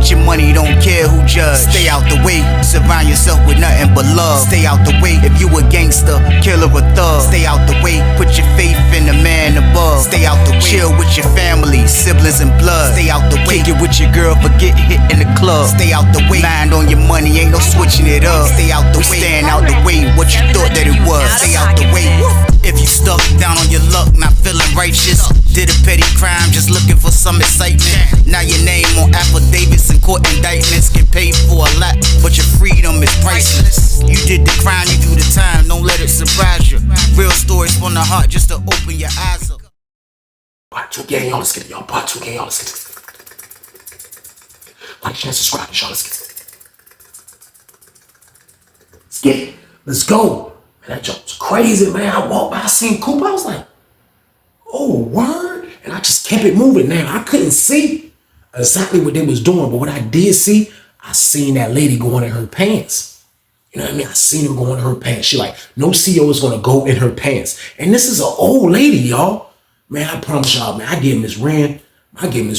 Get your money, don't care who judge. Stay out the way, surround yourself with nothing but love. Stay out the way, if you a gangster, killer or thug. Stay out the way, put your faith in the man above. Stay out the way, chill with your family, siblings and blood. Stay out the way, kick it with your girl, forget hit in the club. Stay out the way, mind on your money, ain't no switching it up. Stay out the way, stand out the way, what you thought that it was. Stay out the way. If you stuck down on your luck, not feeling righteous, did a petty crime, just looking for some excitement. Now your name on affidavits and court indictments, get paid for a lot, but your freedom is priceless. You did the crime, you do the time, don't let it surprise you. Real stories from the heart, just to open your eyes up. Part 2 gang, y'all, let's get it, y'all. Part 2 gang, y'all, let's get it. Like, share, subscribe, y'all, let's get it. Let's get it. Let's go. Man, that jump was crazy, man. I walked by, I seen Cooper, I was like, oh, word. And I just kept it moving. Now, I couldn't see exactly what they was doing, but what I did see, I seen that lady going in her pants. You know what I mean? I seen her going in her pants. She like, no CEO is gonna go in her pants. And this is an old lady, y'all. Man, I promise y'all, man, I give Miss Ren probably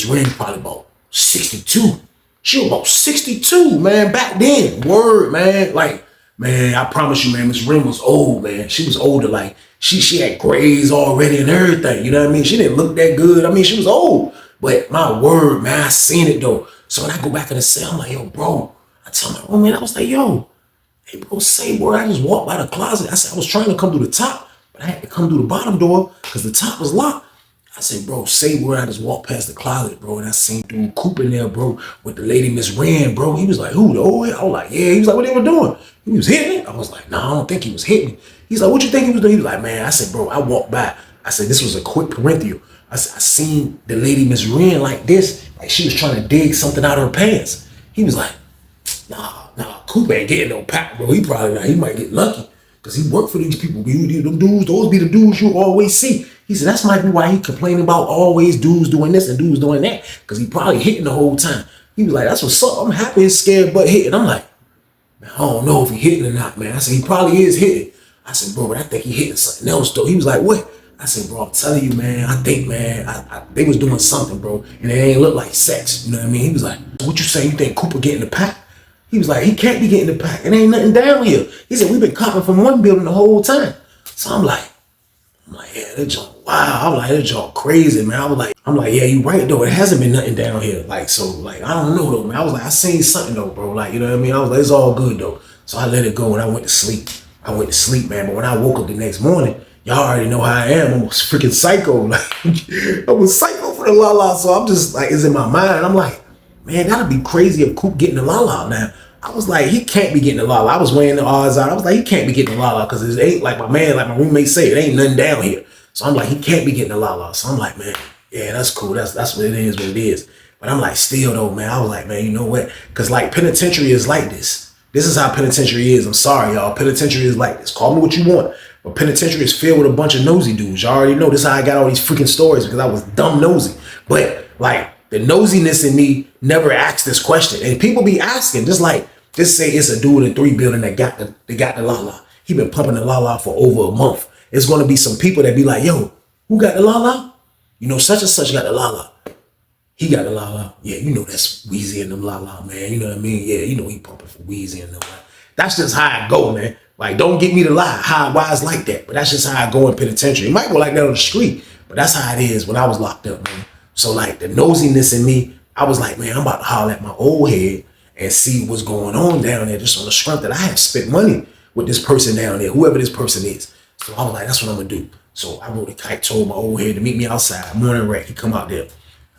about 62. She was about 62, man, back then. Word, man. Like, man, I promise you, man, Miss Ren was old, man. She was older, like, she had grays already and everything, you know what I mean? She didn't look that good. I mean, she was old. But my word, man, I seen it, though. So when I go back in the cell, I'm like, yo, bro. I tell my roommate, I was like, yo, hey, bro, say word. I just walked by the closet. I said, I was trying to come through the top, but I had to come through the bottom door because the top was locked. I said, bro, say word. I just walked past the closet, bro, and I seen dude Cooper in there, bro, with the lady Miss Ren, bro. He was like, who, the old head? I was like, yeah. He was like, what they were doing? He was hitting it? I was like, no, I don't think he was hitting it. He's like, what you think he was doing? He was like, man, I said, bro, I walked by. I said, this was a quick parentheal. I said, I seen the lady Miss Ren like this, like she was trying to dig something out of her pants. He was like, nah, Cooper ain't getting no pack, bro. He might get lucky because he worked for these people. Them dudes, those be the dudes you always see. He said, that's might be why he complaining about always dudes doing this and dudes doing that, because he probably hitting the whole time. He was like, that's what's up. I'm happy he's scared but hitting. I'm like, man, I don't know if he hitting or not, man. I said, he probably is hitting. I said, bro, but I think he hitting something else, though. He was like, what? I said, bro, I'm telling you, man, I think, man, they was doing something, bro, and it ain't look like sex. You know what I mean? He was like, what you say? You think Cooper getting the pack? He was like, he can't be getting the pack. It ain't nothing down here. He said, we've been copping from one building the whole time. So I'm like, yeah, that junk, wow. I'm like, that junk crazy, man. I'm like, yeah, you right, though. It hasn't been nothing down here. Like, so, like, I don't know, though, man. I was like, I seen something, though, bro. Like, you know what I mean? I was like, it's all good, though. So I let it go and I went to sleep. Man. But when I woke up the next morning, y'all already know how I am. I'm a freaking psycho. Like, I'm a psycho for the la-la. So I'm just like, it's in my mind. I'm like, man, that'd be crazy if Coop getting the la-la now. I was like, he can't be getting the la-la. I was weighing the odds out. I was like, he can't be getting the la-la because it ain't like my roommate say, it ain't nothing down here. So I'm like, he can't be getting the la-la. So I'm like, man, yeah, that's cool. That's what it is. But I'm like, still though, man, I was like, man, you know what? Because like penitentiary is like this. This is how penitentiary is. I'm sorry, y'all. Penitentiary is like this. Call me what you want. But penitentiary is filled with a bunch of nosy dudes. Y'all already know this is how I got all these freaking stories because I was dumb nosy. But like the nosiness in me never asked this question. And people be asking, just say it's a dude in 3 building that got the la-la. He been pumping the la-la for over a month. It's gonna be some people that be like, yo, who got the la-la? You know, such and such got the la-la. He got the la-la. Yeah, you know that's Weezy and them la-la, man. You know what I mean? Yeah, you know he pumping for Weezy and them. That's just how I go, man. Like, don't get me to lie, why it's like that. But that's just how I go in penitentiary. It might go like that on the street, but that's how it is when I was locked up, man. So like the nosiness in me, I was like, man, I'm about to holler at my old head and see what's going on down there, just on the strength that I had spent money with this person down there, whoever this person is. So I was like, that's what I'm gonna do. So I wrote a kite, told my old head to meet me outside, morning wreck. He come out there.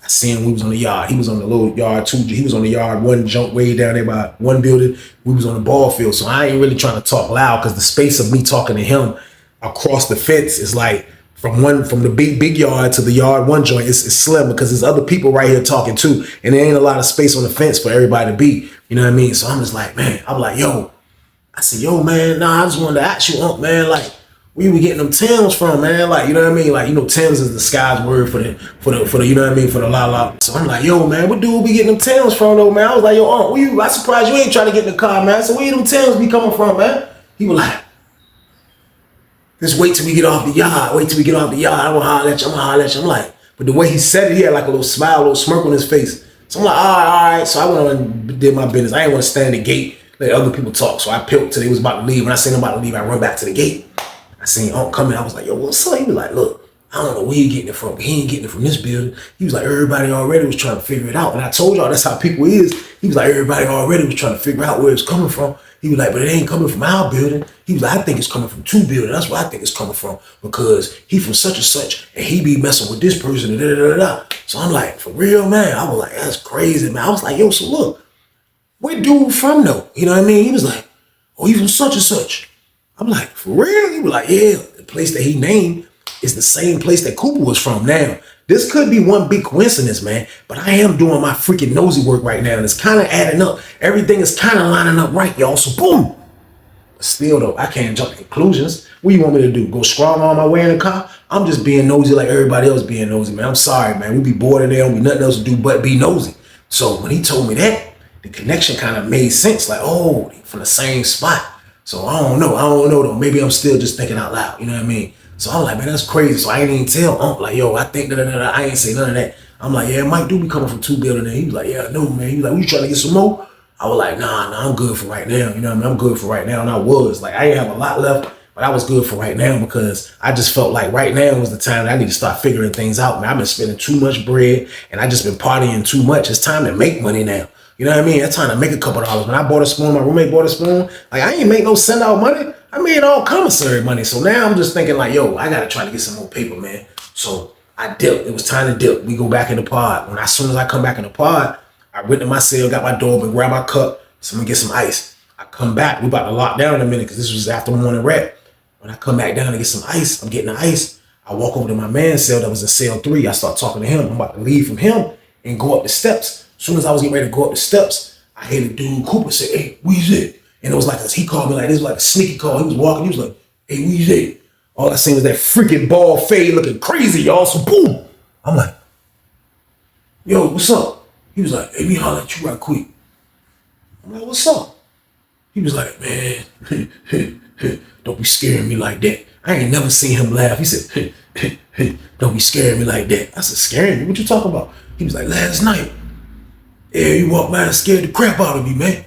I see him, we was on the yard. He was on the little yard too. He was on the yard, one jump way down there by one building. We was on the ball field. So I ain't really trying to talk loud because the space of me talking to him across the fence is like from the big yard to the yard one joint. It's slim because there's other people right here talking too. And there ain't a lot of space on the fence for everybody to be. You know what I mean? So I'm just like, man, I'm like, yo. I said, yo, man, nah, I just wanted to ask you, man, like, where you be getting them Timbs from, man? Like, you know what I mean? Like, you know, Timbs is the sky's word for the, you know what I mean, for the la-la. So I'm like, yo, man, what dude be getting them Timbs from, though, man? I was like, yo, Aunt, I surprised you ain't trying to get in the car, man. So where them Timbs be coming from, man? He was like, just wait till we get off the yard. I'm gonna holler at you. I'm like, but the way he said it, he had like a little smile, a little smirk on his face. So I'm like, all right. So I went on and did my business. I didn't want to stand at the gate, let other people talk. So I peeled till they was about to leave. When I seen them about to leave, I run back to the gate. I seen Unc coming. I was like, yo, what's up? He was like, look, I don't know where he getting it from. He ain't getting it from this building. He was like, everybody already was trying to figure it out. And I told y'all that's how people is. He was like, everybody already was trying to figure out where it's coming from. He was like, but it ain't coming from our building. He was like, I think it's coming from 2 buildings. That's where I think it's coming from, because he from such and such, and he be messing with this person, and da da da da. So I'm like, for real, man. I was like, that's crazy, man. I was like, yo, so look, where dude from though? You know what I mean? He was like, oh, he from such and such. I'm like, for real? He was like, yeah, the place that he named is the same place that Cooper was from. Now, this could be one big coincidence, man, but I am doing my freaking nosy work right now, and it's kind of adding up. Everything is kind of lining up right, y'all. So boom. Still though, I can't jump to conclusions. What do you want me to do? Go scroll on my way in the car? I'm just being nosy like everybody else being nosy, man. I'm sorry, man. We be bored and there don't be nothing else to do but be nosy. So when he told me that, the connection kind of made sense. Like, oh, from the same spot. So I don't know though. Maybe I'm still just thinking out loud. You know what I mean? So I'm like, man, that's crazy. So I ain't even tell Unc, like, yo, I think da. I ain't say none of that. I'm like, yeah, Mike do be coming from 2 buildings. He was like, yeah, I know, man. He was like, you trying to get some more? I was like, nah, I'm good for right now. You know what I mean? I'm good for right now. And I was like, I didn't have a lot left, but I was good for right now, because I just felt like right now was the time that I need to start figuring things out, man. I've been spending too much bread, and I just been partying too much. It's time to make money now. You know what I mean? It's time to make a couple dollars. When I bought a spoon, my roommate bought a spoon. Like, I ain't make no send out money. I made all commissary money. So now I'm just thinking like, yo, I got to try to get some more paper, man. So I dipped. It was time to dip. We go back in the pod. As soon as I come back in the pod, I went to my cell, got my door open, grab my cup. So I'm going to get some ice. I come back. We about to lock down in a minute, because this was after morning rap. When I come back down to get some ice, I'm getting the ice. I walk over to my man's cell that was in cell 3. I start talking to him. I'm about to leave from him and go up the steps. As soon as I was getting ready to go up the steps, I hear the dude Cooper say, hey, Weezy. And it was like, he called me like, this was like a sneaky call. He was walking, he was like, hey, Weezy. All I seen was that freaking bald fade looking crazy, y'all. So boom. I'm like, yo, what's up? He was like, hey, let me holler at you right quick. I'm like, what's up? He was like, man, don't be scaring me like that. I ain't never seen him laugh. He said, don't be scaring me like that. I said, scaring me? What you talking about? He was like, last night, yeah, you walked by and scared the crap out of me, man.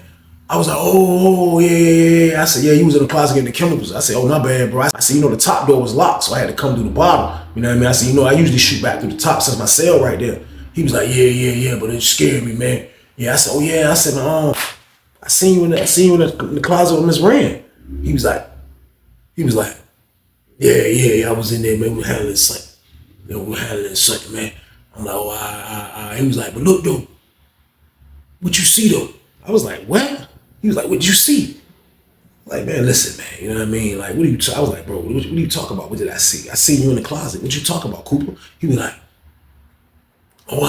I was like, oh, yeah. I said, yeah, you was in the closet getting the chemicals. I said, oh, my bad, bro. I said, you know, the top door was locked, so I had to come through the bottom. You know what I mean? I said, you know, I usually shoot back through the top since my cell right there. He was like, yeah, but it scared me, man. Yeah, I said, oh, yeah. I said, I seen you in the closet with Miss Rand. He was like, yeah, I was in there, man. We were handling something. Man. I'm like, oh, He was like, but look, though, what you see, though? I was like, what? He was like, what'd you see? Like, man, listen, man, you know what I mean? Like, I was like, bro, what you talking about? What did I see? I seen you in the closet. What you talking about, Cooper? He was like, oh, all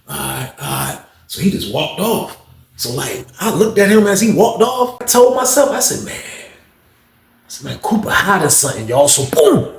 right. So he just walked off. So like, I looked at him as he walked off. I told myself, I said, man, Cooper hiding something, y'all. So boom.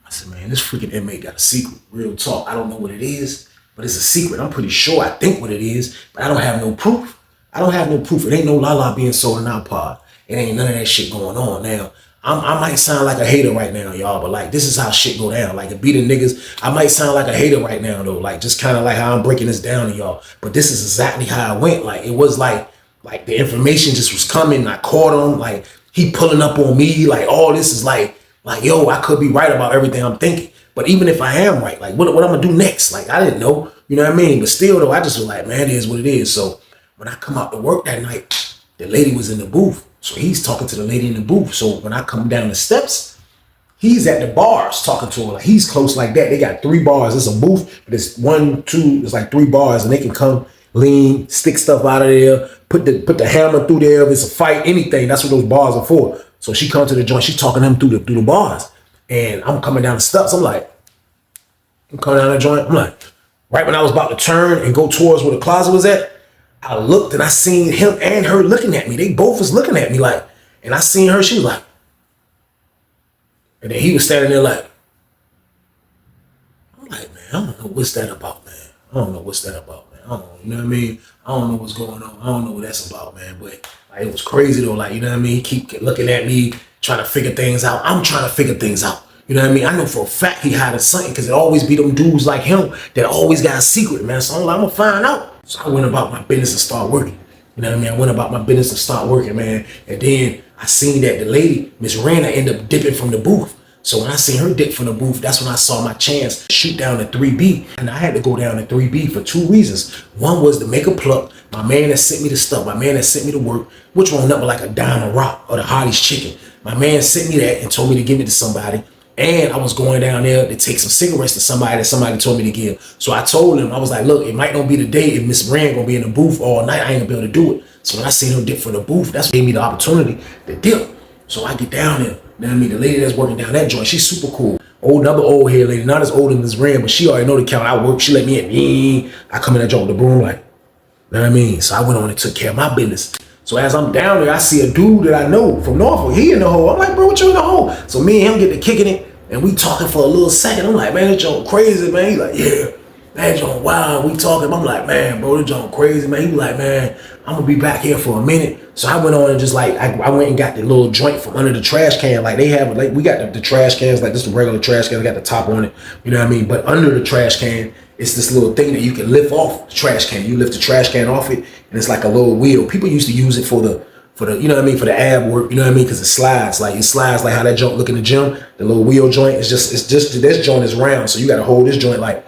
I said, man, this freaking inmate got a secret. Real talk. I don't know what it is, but it's a secret. I'm pretty sure I think what it is, but I don't have no proof. It ain't no la being sold in our pod. It ain't none of that shit going on. Now, I might sound like a hater right now, y'all, but like, this is how shit go down. Like, it be the niggas, I might sound like a hater right now, though. Like, just kind of like how I'm breaking this down to y'all. But this is exactly how it went. Like, it was like the information just was coming. I caught him. Like, he pulling up on me. Like, all this is like, yo, I could be right about everything I'm thinking. But even if I am right, like, what I'm going to do next? Like, I didn't know. You know what I mean? But still, though, I just was like, man, it is what it is. So when I come out to work that night, the lady was in the booth. So he's talking to the lady in the booth. So when I come down the steps, he's at the bars talking to her. Like, he's close like that. They got 3 bars. It's a booth, but it's 1, 2, it's like 3 bars, and they can come, lean, stick stuff out of there, put the hammer through there. If it's a fight, anything, that's what those bars are for. So she comes to the joint, she's talking to him through the bars. And I'm coming down the steps. I'm coming down the joint. I'm like, right when I was about to turn and go towards where the closet was at, I looked and I seen him and her looking at me. They both was looking at me like, and I seen her, she was like, and then he was standing there like, I'm like, man, I don't know what's that about, man. I don't know, you know what I mean? I don't know what's going on. I don't know what that's about, man. But like, it was crazy though, like, you know what I mean? He keep looking at me, trying to figure things out. I'm trying to figure things out. You know what I mean? I know for a fact he hiding something because it always be them dudes like him that always got a secret, man. So I'm like, I'm gonna find out. So I went about my business and start working. You know what I mean? I went about my business and start working, man. And then I seen that the lady, Miss Rana, ended up dipping from the booth. So when I seen her dip from the booth, that's when I saw my chance to shoot down to 3B. And I had to go down to 3B for 2 reasons. One was to make a pluck. My man that sent me the stuff, my man that sent me to work, which won't up like a dime a rock or the hottest chicken. My man sent me that and told me to give it to somebody. And I was going down there to take some cigarettes to somebody that somebody told me to give. So I told him, I was like, look, it might not be the day if Miss Rand gonna be in the booth all night, I ain't gonna be able to do it. So when I seen her dip from the booth, that's what gave me the opportunity to dip. So I get down there. You know what I mean? The lady that's working down that joint, she's super cool. Another old hair lady, not as old as Miss Rand, but she already know the count. I work, she let me in. I come in that joint with the broom like, you know what I mean? So I went on and took care of my business. So as I'm down there, I see a dude that I know from Norfolk. He in the hole. I'm like, bro, what you in the hole? So me and him get to kicking it. And we talking for a little second. I'm like, man, this joint crazy, man. He like, yeah, that joint wild. We talking. I'm like, man, bro, this joint crazy, man. He was like, man, I'm gonna be back here for a minute. So I went on and just like, I went and got the little joint from under the trash can. Like they have, like we got the trash cans, like this is a regular trash can. We got the top on it, you know what I mean? But under the trash can, it's this little thing that you can lift off the trash can. You lift the trash can off it, and it's like a little wheel. People used to use it for the, you know what I mean, for the ab work, you know what I mean, because it slides like how that joint look in the gym. The little wheel joint it's just this joint is round, so you got to hold this joint like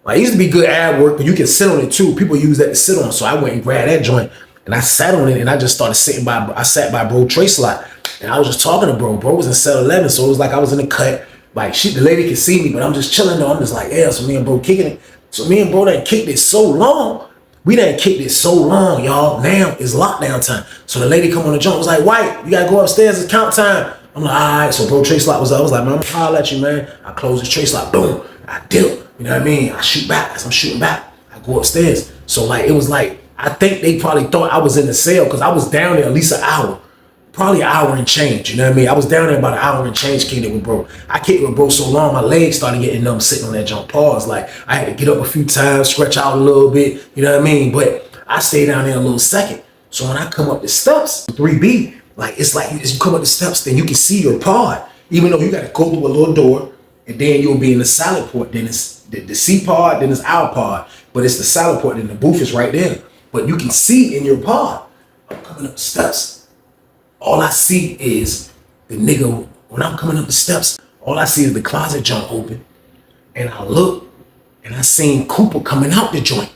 it used to be good ab work, but you can sit on it too. People use that to sit on, so I went and grabbed that joint and I sat on it and I just started sitting by. I sat by bro Trey slot and I was just talking to bro. Bro was in cell 11, so it was like I was in the cut. Like the lady could see me, but I'm just chilling though. I'm just like, yeah. So me and bro kicking it. So me and bro done kicked it so long. We done kicked it so long, y'all. Now it's lockdown time. So the lady come on the jump was like, White, you gotta go upstairs, it's count time. I'm like, all right. So bro Trey slot was up. I was like, man, I'm gonna holler at you, man. I close the Trey slot, boom. I dip. You know what I mean? I shoot back. As I'm shooting back, I go upstairs. So like, it was like, I think they probably thought I was in the cell because I was down there at least an hour. Probably an hour and change, you know what I mean? I was down there about an hour and change kicking it with bro. I kicked with bro so long, my legs started getting numb sitting on that jump. Pause. Like, I had to get up a few times, stretch out a little bit, you know what I mean? But I stayed down there a little second. So when I come up the steps, 3B, like it's like as you come up the steps, then you can see your pod. Even though you got to go through a little door, and then you'll be in the salad port. Then it's the C pod, then it's our pod. But it's the salad port, and the booth is right there. But you can see in your pod. I'm coming up the steps. All I see is the nigga, when I'm coming up the steps, all I see is the closet joint open. And I look, and I seen Cooper coming out the joint.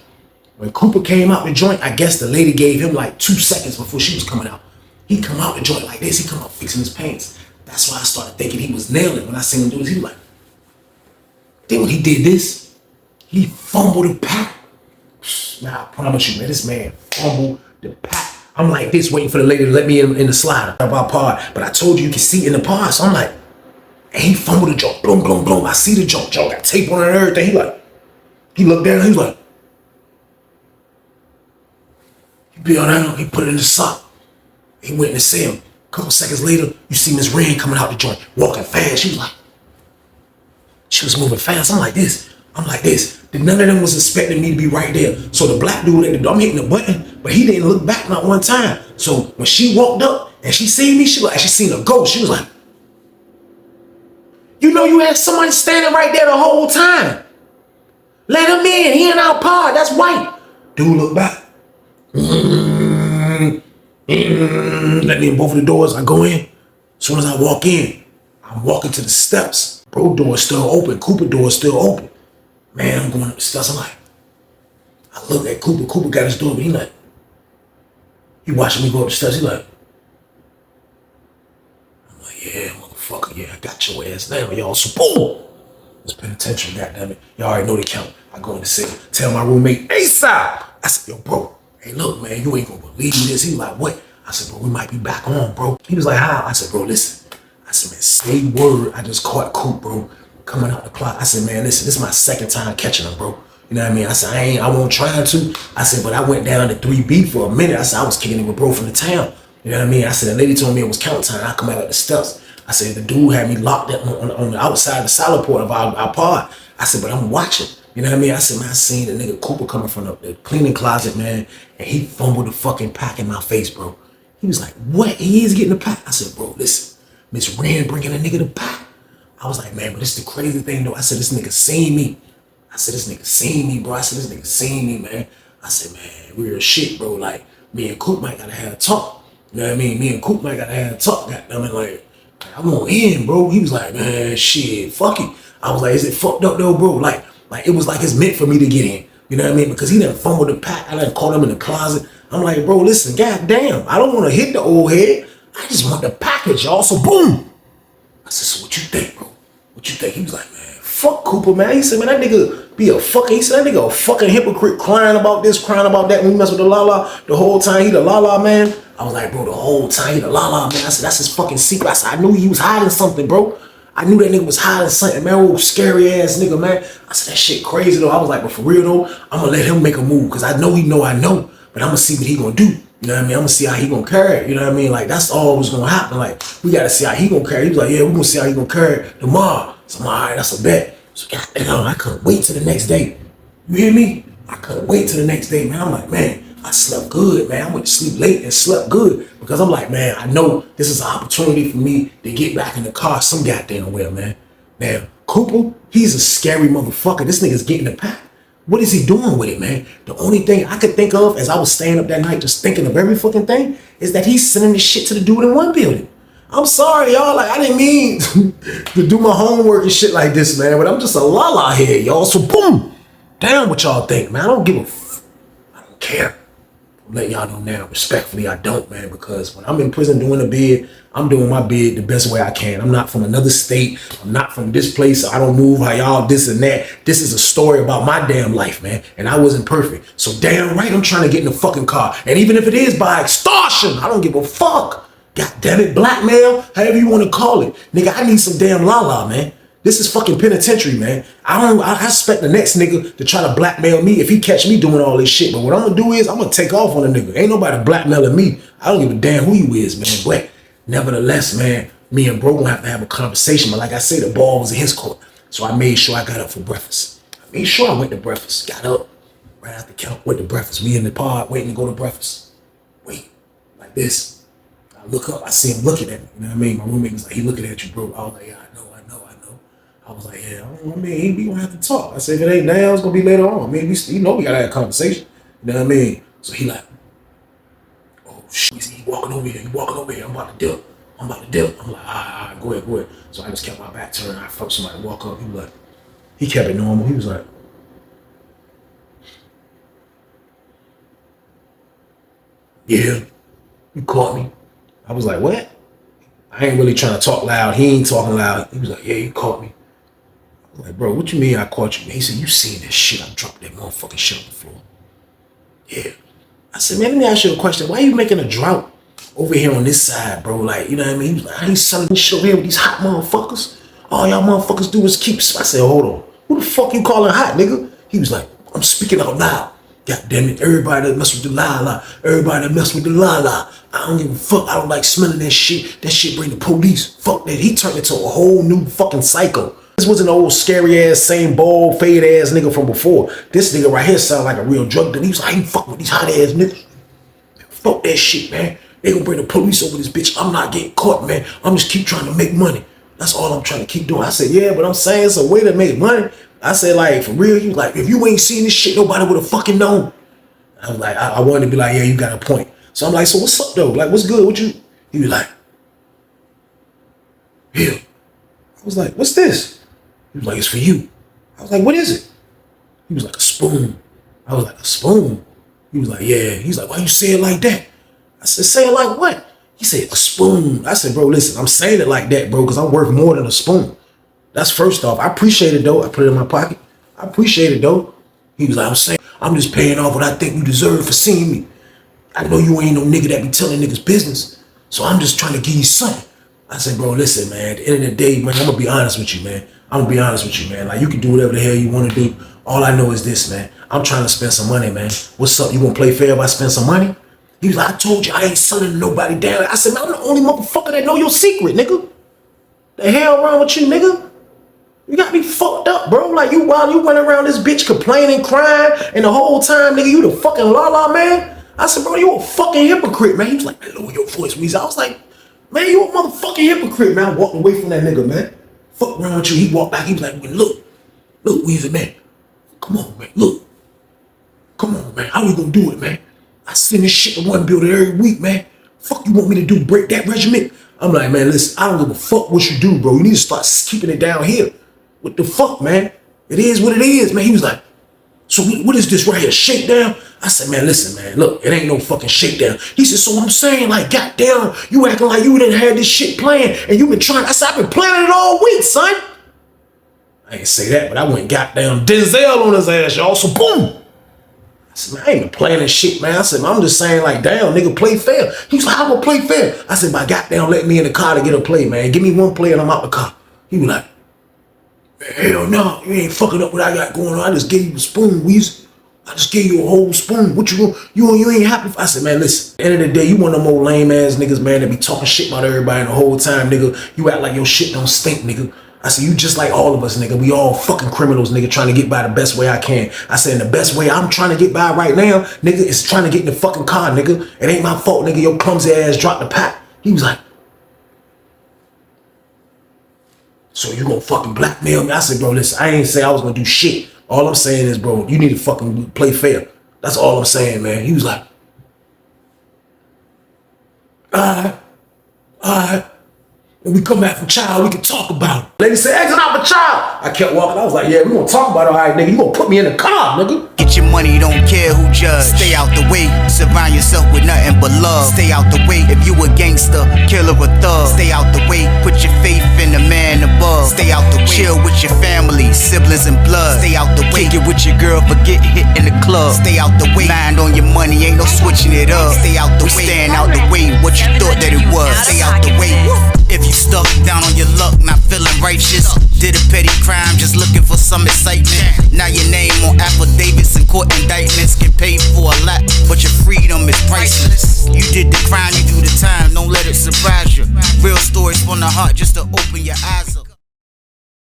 When Cooper came out the joint, I guess the lady gave him like 2 seconds before she was coming out. He come out the joint like this. He come out fixing his pants. That's why I started thinking he was nailing. When I seen him do this, he was like, then when he did this, he fumbled the pack. Man, I promise you, man, this man fumbled the pack. I'm like this, waiting for the lady to let me in the slider of our pod. But I told you can see in the pod. So I'm like, and he fumbled the joint. Boom, boom, boom. I see the joint. Joint got tape on it and everything. He looked down. He was like, he peeled down. He put it in the sock. He went in the cell. A couple seconds later, you see Miss Rain coming out the joint, walking fast. She was moving fast. I'm like this. None of them was expecting me to be right there. So the black dude at the door, I'm hitting the button, but he didn't look back not one time. So when she walked up and she seen me, she seen a ghost. She was like, you know you had somebody standing right there the whole time. Let him in. He in our pod. That's White. Dude look back. Let me in both of the doors. I go in. As soon as I walk in, I'm walking to the steps. Bro door is still open. Cooper door is still open. Man, I'm going up the steps. I'm like, I look at Cooper. Cooper got his door, but he watching me go up the steps. He like, I'm like, yeah, motherfucker, yeah, I got your ass now, y'all. So boom, it's penitentiary, goddammit. Y'all already know the count. I go in the cell, tell my roommate, ASAP. I said, yo, bro, hey, look, man, you ain't gonna believe this. He like, what? I said, bro, we might be back on, bro. He was like, how? I said, bro, listen. I said, man, say word. I just caught Coop, bro, coming out the clock. I said, man, listen, this is my second time catching him, bro. You know what I mean? I said, I won't try to. I said, but I went down to 3B for a minute. I said, I was kicking it with bro from the town. You know what I mean? I said, the lady told me it was count time. I come out of the steps. I said, the dude had me locked up on the outside of the salad port of our pod. I said, but I'm watching. You know what I mean? I said, man, I seen the nigga Cooper coming from the cleaning closet, man, and he fumbled the fucking pack in my face, bro. He was like, what? He is getting the pack. I said, bro, listen, Miss Rand bringing a nigga the pack. I was like, man, but this the crazy thing though. I said, this nigga seen me. I said, this nigga seen me, bro. I said, this nigga seen me, man. I said, man, real shit, bro. Like, me and Coop might gotta have a talk. You know what I mean? Me and Coop might gotta have a talk. Goddamn it, like, I want in, bro. He was like, man, shit, fuck it. I was like, is it fucked up though, bro? Like it was like it's meant for me to get in. You know what I mean? Because he done fumbled the pack. I done caught him in the closet. I'm like, bro, listen, goddamn, I don't want to hit the old head. I just want the package, y'all. So boom. I said, so what you think, bro? What you think? He was like, man, fuck Cooper, man. He said, man, that nigga be a fucking, he said, that nigga a fucking hypocrite, crying about this, crying about that when we mess with the la-la. The whole time he the la-la, man. I was like, bro, the whole time he the la-la, man. I said, that's his fucking secret. I said, I knew he was hiding something, bro. I knew that nigga was hiding something, man. Old scary ass nigga, man. I said, that shit crazy, though. I was like, but for real, though, I'm gonna let him make a move, because I know, but I'm gonna see what he gonna do. You know what I mean? I'm gonna see how he gonna carry it. You know what I mean? Like, that's all was gonna happen. Like, we gotta see how he gonna carry it. He was like, yeah, we gonna see how he gonna carry it tomorrow. So I'm like, all right, that's a bet. So goddamn, I couldn't wait till the next day. You hear me? I couldn't wait till the next day, man. I'm like, man, I slept good, man. I went to sleep late and slept good, because I'm like, man, I know this is an opportunity for me to get back in the car some goddamn well, man. Now, Cooper, he's a scary motherfucker. This nigga's getting the pack. What is he doing with it, man? The only thing I could think of as I was staying up that night just thinking of every fucking thing is that he's sending this shit to the dude in one building. I'm sorry, y'all. Like, I didn't mean to do my homework and shit like this, man, but I'm just a la-la here, y'all. So, boom. Damn what y'all think, man. I don't give a I don't care. I'm letting y'all know now, respectfully, I don't, man, because when I'm in prison doing a bid, I'm doing my bid the best way I can. I'm not from another state. I'm not from this place. I don't move how y'all this and that. This is a story about my damn life, man. And I wasn't perfect. So damn right, I'm trying to get in the fucking car. And even if it is by extortion, I don't give a fuck. God damn it, blackmail, however you want to call it. Nigga, I need some damn la-la, man. This is fucking penitentiary, man. I expect the next nigga to try to blackmail me if he catch me doing all this shit. But what I'm gonna do is I'm gonna take off on a nigga. Ain't nobody blackmailing me. I don't give a damn who you is, man. But nevertheless, man, me and bro gonna have a conversation. But like I say, the ball was in his court. So I made sure I got up for breakfast. I made sure I went to breakfast. Got up right after count, went to breakfast. We in the pod waiting to go to breakfast. Wait, like this. I look up, I see him looking at me. You know what I mean? My roommate was like, he looking at you, bro. I was like, yeah, I know. I was like, yeah, I mean, we gonna have to talk. I said, if it ain't now, it's gonna be later on. I mean, we gotta have a conversation. You know what I mean? So he like, oh shit, he walking over here. I'm about to dip. I'm like, all right, go ahead. So I just kept my back turned. I felt somebody walk up. He kept it normal. He was like, yeah, you caught me. I was like, what? I ain't really trying to talk loud. He ain't talking loud. He was like, yeah, you caught me. I was like, bro, what you mean I caught you? He said, you seen this shit. I dropped that motherfucking shit on the floor. Yeah. I said, man, let me ask you a question. Why you making a drought over here on this side, bro? Like, you know what I mean? He was like, I ain't selling this shit over here with these hot motherfuckers. All y'all motherfuckers do is keep. I said, hold on. Who the fuck you calling hot, nigga? He was like, I'm speaking out loud. God damn it, everybody that mess with the la-la. Everybody that mess with the la-la. I don't give a fuck. I don't like smelling that shit. That shit bring the police. Fuck that. He turned into a whole new fucking psycho. This wasn't an old scary ass, same bald, fade ass nigga from before. This nigga right here sound like a real drug dealer. He was like, I ain't fucking with these hot ass niggas. Fuck that shit, man. They gonna bring the police over this bitch. I'm not getting caught, man. I'm just keep trying to make money. That's all I'm trying to keep doing. I said, yeah, but I'm saying it's a way to make money. I said, like, for real, you like, if you ain't seen this shit, nobody would have fucking known. I was like, I wanted to be like, yeah, you got a point. So I'm like, so what's up though? Like, what's good? What you? He was like, yeah. I was like, what's this? He was like, it's for you. I was like, what is it? He was like, a spoon. I was like, a spoon? He was like, yeah. He's like, why you say it like that? I said, say it like what? He said, a spoon. I said, bro, listen, I'm saying it like that, bro, because I'm worth more than a spoon. That's first off. I appreciate it, though. I put it in my pocket. I appreciate it, though. He was like, I'm just paying off what I think you deserve for seeing me. I know you ain't no nigga that be telling niggas business, so I'm just trying to give you something. I said, bro, listen, man, at the end of the day, man, I'm going to be honest with you, man. Like, you can do whatever the hell you want to do. All I know is this, man. I'm trying to spend some money, man. What's up? You going to play fair if I spend some money? He was like, I told you I ain't selling to nobody down. I said, man, I'm the only motherfucker that know your secret, nigga. The hell wrong with you, nigga? You got me fucked up, bro. Like, while you went around this bitch complaining, crying, and the whole time, nigga, you the fucking la-la, man. I said, bro, you a fucking hypocrite, man. He was like, man, lower your voice, Weezy. I was like, man, you a motherfucking hypocrite, man. I walked away from that nigga, man. Fuck around with you. He walked back. He was like, look, Weezy, man. Come on, man. Look. Come on, man. How we gonna do it, man? I send this shit to one building every week, man. Fuck you want me to do? Break that regiment? I'm like, man, listen, I don't give a fuck what you do, bro. You need to start keeping it down here. What the fuck, man? It is what it is, man. He was like, so what is this right here? Shakedown? I said, man, listen, man, look, it ain't no fucking shakedown. He said, so I'm saying, like, goddamn, you acting like you didn't have this shit planned and you been trying. I said, I've been planning it all week, son. I ain't say that, but I went goddamn Denzel on his ass, y'all. So boom. I said, man, I ain't been planning shit, man. I said, man, I'm just saying, like, damn, nigga, play fair. He was like, how gonna play fair? I said, by goddamn, let me in the car to get a play, man. Give me one play and I'm out the car. He was like, man, hell no, you ain't fucking up what I got going on. I just gave you a spoon, Weezy. I just gave you a whole spoon. What you ain't happy for? I said, man, listen, at the end of the day, you one of them old lame ass niggas, man, that be talking shit about everybody the whole time, nigga. You act like your shit don't stink, nigga. I said, you just like all of us, nigga. We all fucking criminals, nigga, trying to get by the best way I can. I said, and the best way I'm trying to get by right now, nigga, is trying to get in the fucking car, nigga. It ain't my fault, nigga. Your clumsy ass dropped the pack. He was like, so you gonna fucking blackmail me? I said, bro, listen, I ain't say I was gonna do shit. All I'm saying is, bro, you need to fucking play fair. That's all I'm saying, man. He was like, all right. When we come back from child, we can talk about it. Lady said, exit out my child. I kept walking. I was like, yeah, we gonna talk about it. All right, nigga, you gonna put me in the car, nigga. Get your money, don't care who judge. Stay out the way, surround yourself with nothing but love. Stay out the way if you a gangster, killer or thug. Stay out the way, put your faith in the man above. Stay out the way, chill with your family, siblings and blood. Stay out the way, kick it with your girl, forget hit in the club. Stay out the way, mind on your money, ain't no switching it up. Stay out the way, stand out the way, what you thought that it was. Stay out the way. If you stuck down on your luck, not feeling righteous, did a petty crime, just looking for some excitement. Now your name on affidavits and court indictments, get paid for a lot, but your freedom is priceless. You did the crime, you do the time, don't let it surprise you. Real stories from the heart, just to open your eyes.